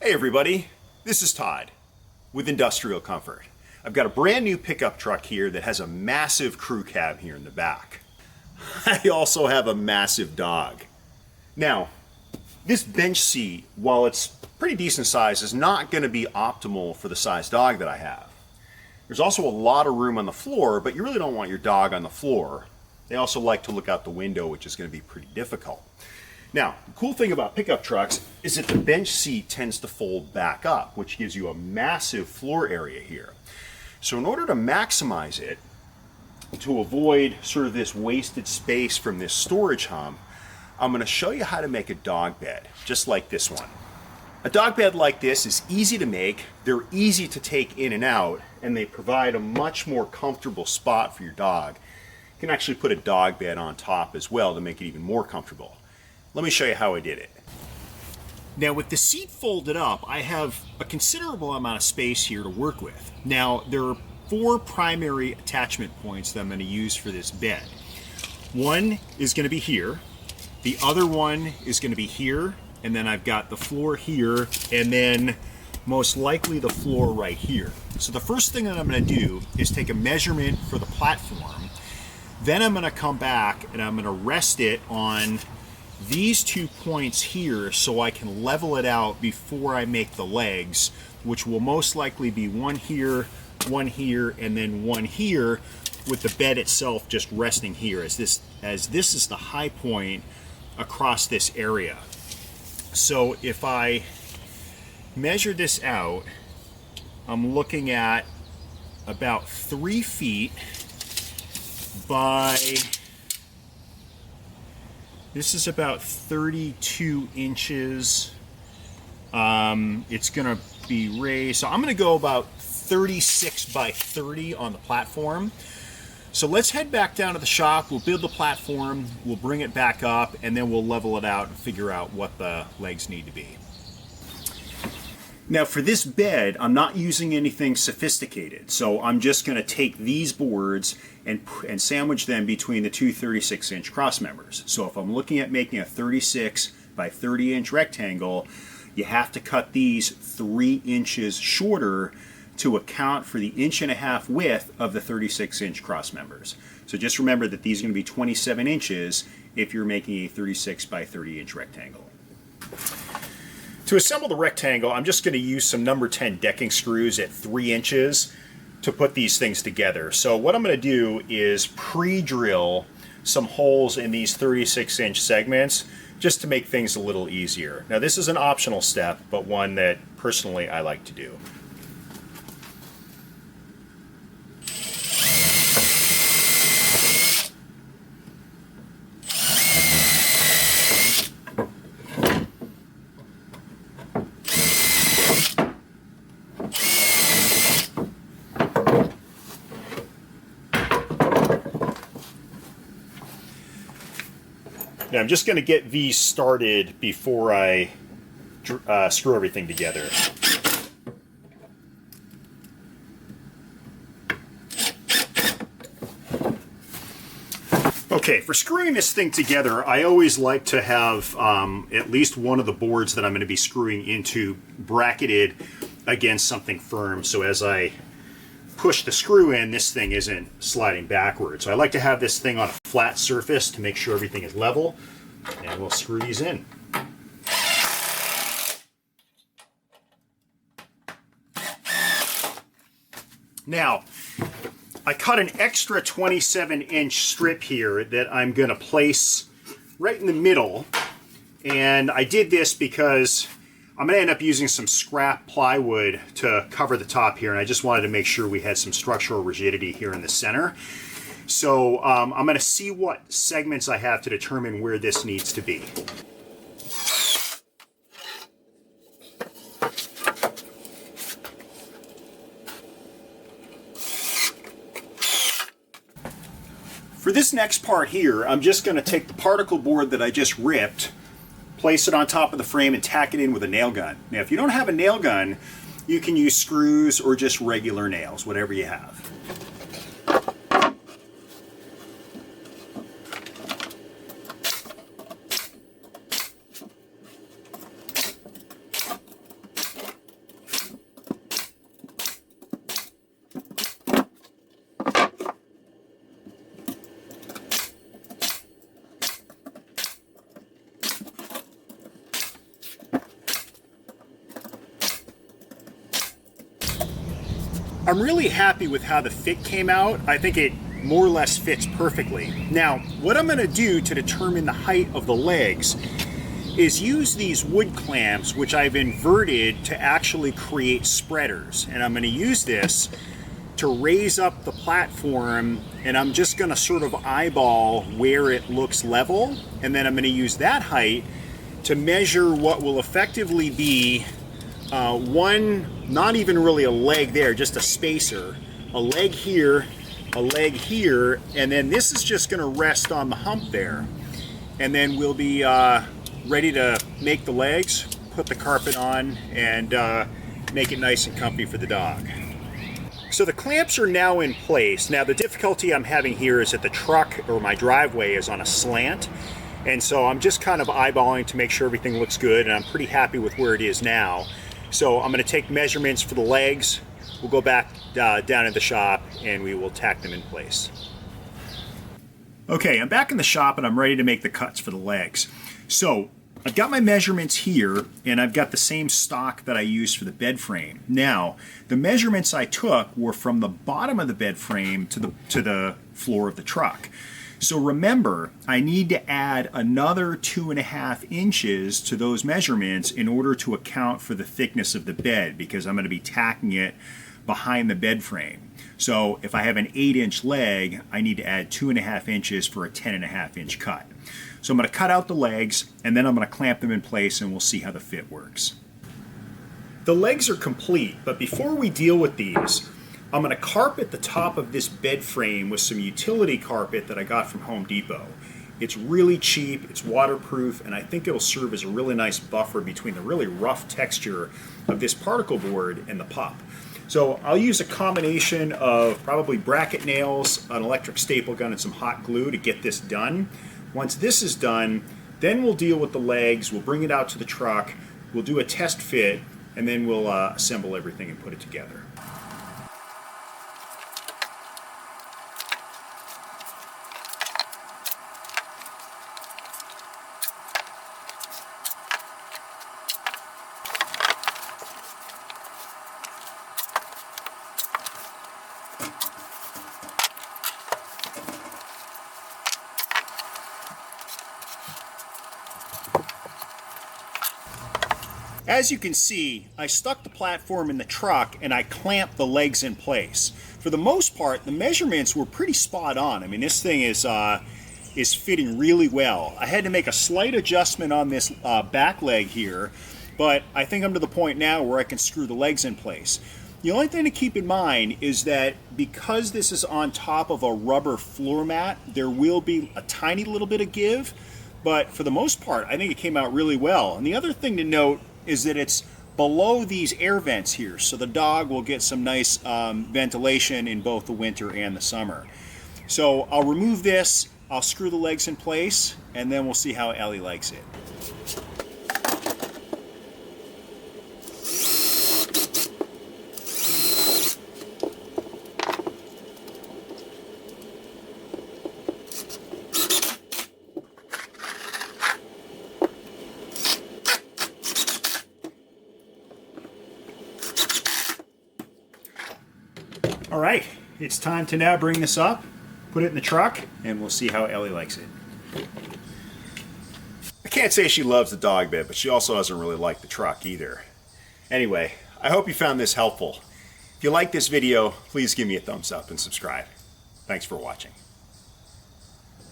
Hey everybody, this is Todd with Industrial Comfort. I've got a brand new pickup truck here that has a massive crew cab here in the back. I also have a massive dog. Now, this bench seat, while it's pretty decent size, is not going to be optimal for the size dog that I have. There's also a lot of room on the floor, but you really don't want your dog on the floor. They also like to look out the window, which is going to be pretty difficult. Now, the cool thing about pickup trucks is that the bench seat tends to fold back up, which gives you a massive floor area here. So in order to maximize it, to avoid sort of this wasted space from this storage hump, I'm going to show you how to make a dog bed, just like this one. A dog bed like this is easy to make, they're easy to take in and out, and they provide a much more comfortable spot for your dog. You can actually put a dog bed on top as well to make it even more comfortable. Let me show you how I did it. Now with the seat folded up, I have a considerable amount of space here to work with. Now there are 4 primary attachment points that I'm going to use for this bed. One is going to be here, the other one is going to be here, and then I've got the floor here, and then most likely the floor right here. So the first thing that I'm going to do is take a measurement for the platform, then I'm going to come back and I'm going to rest it on these 2 points here so I can level it out before I make the legs, which will most likely be one here, and then one here, with the bed itself just resting here as this is the high point across this area. So if I measure this out, I'm looking at about 3 feet by, this is about 32 inches. It's gonna be raised, so I'm gonna go about 36 by 30 on the platform. So let's head back down to the shop, we'll build the platform, we'll bring it back up, and then we'll level it out and figure out what the legs need to be. Now for this bed, I'm not using anything sophisticated, so I'm just going to take these boards and sandwich them between the 2 36-inch cross members. So if I'm looking at making a 36 by 30-inch rectangle, you have to cut these 3 inches shorter to account for the 1.5 inch width of the 36-inch cross members. So just remember that these are going to be 27 inches if you're making a 36 by 30-inch rectangle. To assemble the rectangle, I'm just going to use some number 10 decking screws at 3 inches to put these things together. So what I'm going to do is pre-drill some holes in these 36-inch segments just to make things a little easier. Now this is an optional step, but one that personally I like to do. Now I'm just going to get these started before I screw everything together. Okay, for screwing this thing together, I always like to have at least one of the boards that I'm going to be screwing into bracketed against something firm, so as I push the screw in, this thing isn't sliding backwards. So I like to have this thing on a flat surface to make sure everything is level, and we'll screw these in. Now, I cut an extra 27-inch strip here that I'm going to place right in the middle, and I did this because I'm going to end up using some scrap plywood to cover the top here, and I just wanted to make sure we had some structural rigidity here in the center. So I'm going to see what segments I have to determine where this needs to be. For this next part here, I'm just going to take the particle board that I just ripped, place it on top of the frame, and tack it in with a nail gun. Now if you don't have a nail gun, you can use screws or just regular nails, whatever you have. I'm really happy with how the fit came out. I think it more or less fits perfectly. Now, what I'm gonna do to determine the height of the legs is use these wood clamps, which I've inverted to actually create spreaders. And I'm gonna use this to raise up the platform, and I'm just gonna sort of eyeball where it looks level, and then I'm gonna use that height to measure what will effectively be one, not even really a leg there, just a spacer, a leg here, and then this is just gonna rest on the hump there. And then we'll be ready to make the legs, put the carpet on, and make it nice and comfy for the dog. So the clamps are now in place. Now the difficulty I'm having here is that the truck or my driveway is on a slant. And so I'm just kind of eyeballing to make sure everything looks good, and I'm pretty happy with where it is now. So I'm gonna take measurements for the legs. We'll go back down in the shop and we will tack them in place. Okay, I'm back in the shop and I'm ready to make the cuts for the legs. So I've got my measurements here, and I've got the same stock that I used for the bed frame. Now, the measurements I took were from the bottom of the bed frame to the floor of the truck. So remember, I need to add another 2.5 inches to those measurements in order to account for the thickness of the bed, because I'm going to be tacking it behind the bed frame. So if I have an 8-inch leg, I need to add 2.5 inches for a 10.5 inch cut. So I'm going to cut out the legs, and then I'm going to clamp them in place, and we'll see how the fit works. The legs are complete, but before we deal with these, I'm going to carpet the top of this bed frame with some utility carpet that I got from Home Depot. It's really cheap, it's waterproof, and I think it'll serve as a really nice buffer between the really rough texture of this particle board and the pup. So I'll use a combination of probably bracket nails, an electric staple gun, and some hot glue to get this done. Once this is done, then we'll deal with the legs, we'll bring it out to the truck, we'll do a test fit, and then we'll assemble everything and put it together. As you can see, I stuck the platform in the truck and I clamped the legs in place. For the most part, the measurements were pretty spot on. I mean, this thing is fitting really well. I had to make a slight adjustment on this back leg here, but I think I'm to the point now where I can screw the legs in place. The only thing to keep in mind is that because this is on top of a rubber floor mat, there will be a tiny little bit of give, but for the most part, I think it came out really well. And the other thing to note is that it's below these air vents here, so the dog will get some nice ventilation in both the winter and the summer. So I'll remove this, I'll screw the legs in place, and then we'll see how Ellie likes it. All right, it's time to now bring this up, put it in the truck, and we'll see how Ellie likes it. I can't say she loves the dog bed, but she also doesn't really like the truck either. Anyway, I hope you found this helpful. If you like this video, please give me a thumbs up and subscribe. Thanks for watching.